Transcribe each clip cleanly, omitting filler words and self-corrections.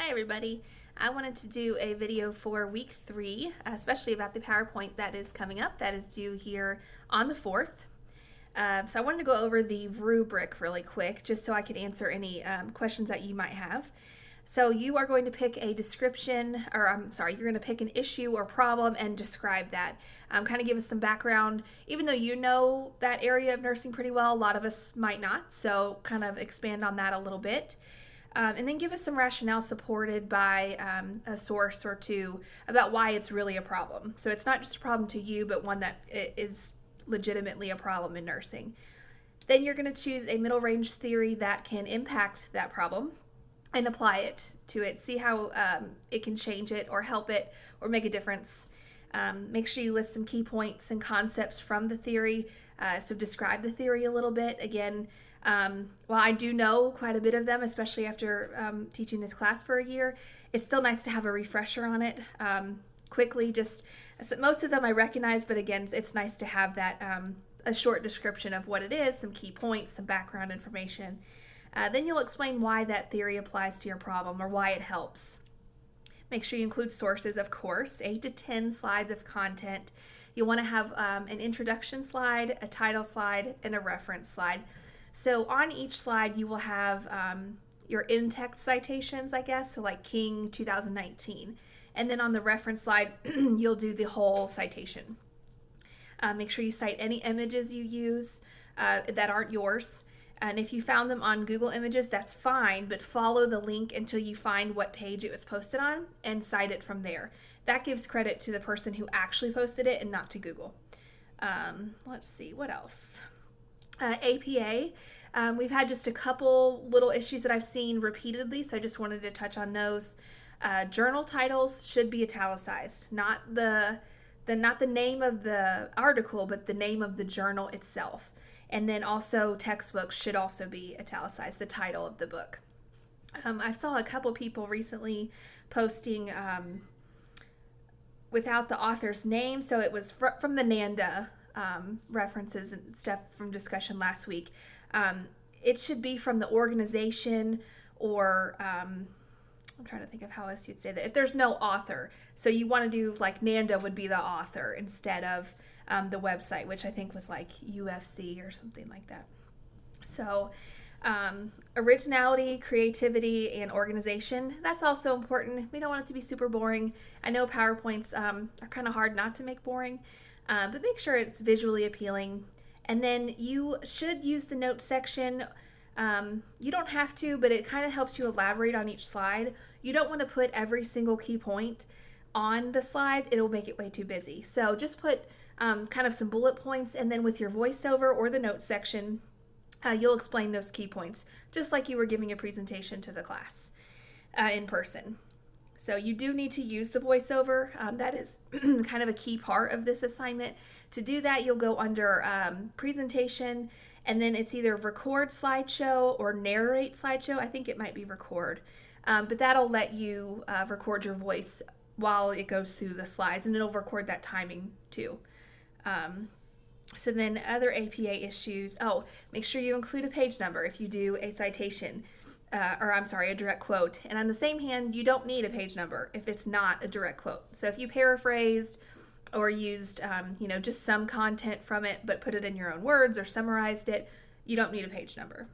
Hi everybody. I wanted to do a video for week 3, especially about the PowerPoint that is coming up, that is due here on the 4th. So I wanted to go over the rubric really quick just so I could answer any questions that you might have. So you are going to pick a description, you're going to pick an issue or problem and describe that. Kind of give us some background. Even though you know that area of nursing pretty well, a lot of us might not, so kind of expand on that a little bit. And then give us some rationale supported by a source or two about why it's really a problem. So it's not just a problem to you, but one that is legitimately a problem in nursing. Then you're going to choose a middle range theory that can impact that problem and apply it to it. See how it can change it or help it or make a difference. Make sure you list some key points and concepts from the theory. So describe the theory a little bit. Again, while I do know quite a bit of them, especially after teaching this class for a year, it's still nice to have a refresher on it quickly. Most of them I recognize, but again, it's nice to have that a short description of what it is, some key points, some background information. Then you'll explain why that theory applies to your problem or why it helps. Make sure you include sources, of course, 8 to 10 slides of content. You'll want to have an introduction slide, a title slide, and a reference slide. So on each slide, you will have your in-text citations, I guess, so like King 2019. And then on the reference slide, you'll do the whole citation. Make sure you cite any images you use that aren't yours. And if you found them on Google Images, that's fine, but follow the link until you find what page it was posted on and cite it from there. That gives credit to the person who actually posted it and not to Google. Let's see, what else? APA. We've had just a couple little issues that I've seen repeatedly, so I just wanted to touch on those. Journal titles should be italicized, not the name of the article, but the name of the journal itself. And then also textbooks should also be italicized, the title of the book. I saw a couple people recently posting without the author's name, so it was from the NANDA references and stuff from discussion last week. It should be from the organization or I'm trying to think of how else you'd say that. If there's no author, so you want to do like NANDA would be the author instead of the website, which I think was like UFC or something like that. So originality, creativity, and organization, that's also important. We don't want it to be super boring. I know PowerPoints are kind of hard not to make boring, but make sure it's visually appealing. And then you should use the notes section. You don't have to, but it kind of helps you elaborate on each slide. You don't want to put every single key point on the slide. It'll make it way too busy. So just put kind of some bullet points, and then with your voiceover or the notes section, you'll explain those key points, just like you were giving a presentation to the class in person. So you do need to use the voiceover. That is kind of a key part of this assignment. To do that, you'll go under presentation, and then it's either record slideshow or narrate slideshow. I think it might be record, but that'll let you record your voice while it goes through the slides, and it'll record that timing too. So then other APA issues. Oh, make sure you include a page number if you do a citation, a direct quote. And on the same hand, you don't need a page number if it's not a direct quote. So if you paraphrased or used, just some content from it, but put it in your own words or summarized it, you don't need a page number.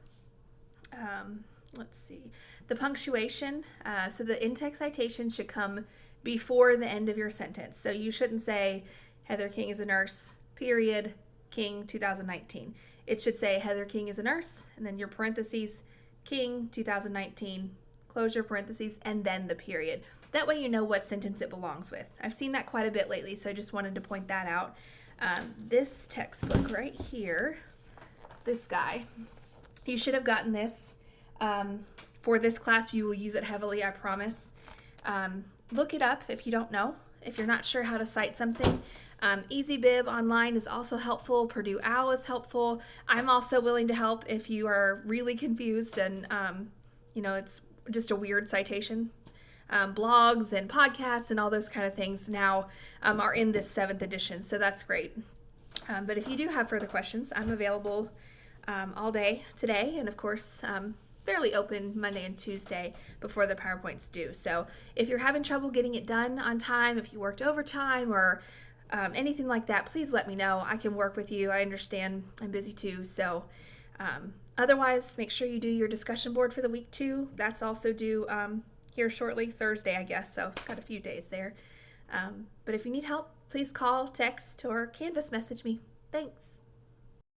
Let's see. The punctuation. So the in-text citation should come before the end of your sentence. So you shouldn't say, Heather King is a nurse, period, King 2019. It should say Heather King is a nurse, and then your parentheses, King 2019, close your parentheses, and then the period. That way you know what sentence it belongs with. I've seen that quite a bit lately, so I just wanted to point that out. This textbook right here, this guy, you should have gotten this. For this class, you will use it heavily, I promise. Look it up if you don't know, if you're not sure how to cite something. EasyBib online is also helpful. Purdue OWL is helpful. I'm also willing to help if you are really confused and, it's just a weird citation. Blogs and podcasts and all those kind of things now are in this 7th edition, so that's great. But if you do have further questions, I'm available all day today, and of course fairly open Monday and Tuesday before the PowerPoint's due. So if you're having trouble getting it done on time, if you worked overtime or anything like that, please let me know. I can work with you. I understand I'm busy too. So otherwise, make sure you do your discussion board for the week 2. That's also due here shortly, Thursday, I guess. So got a few days there. But if you need help, please call, text, or Canvas message me. Thanks.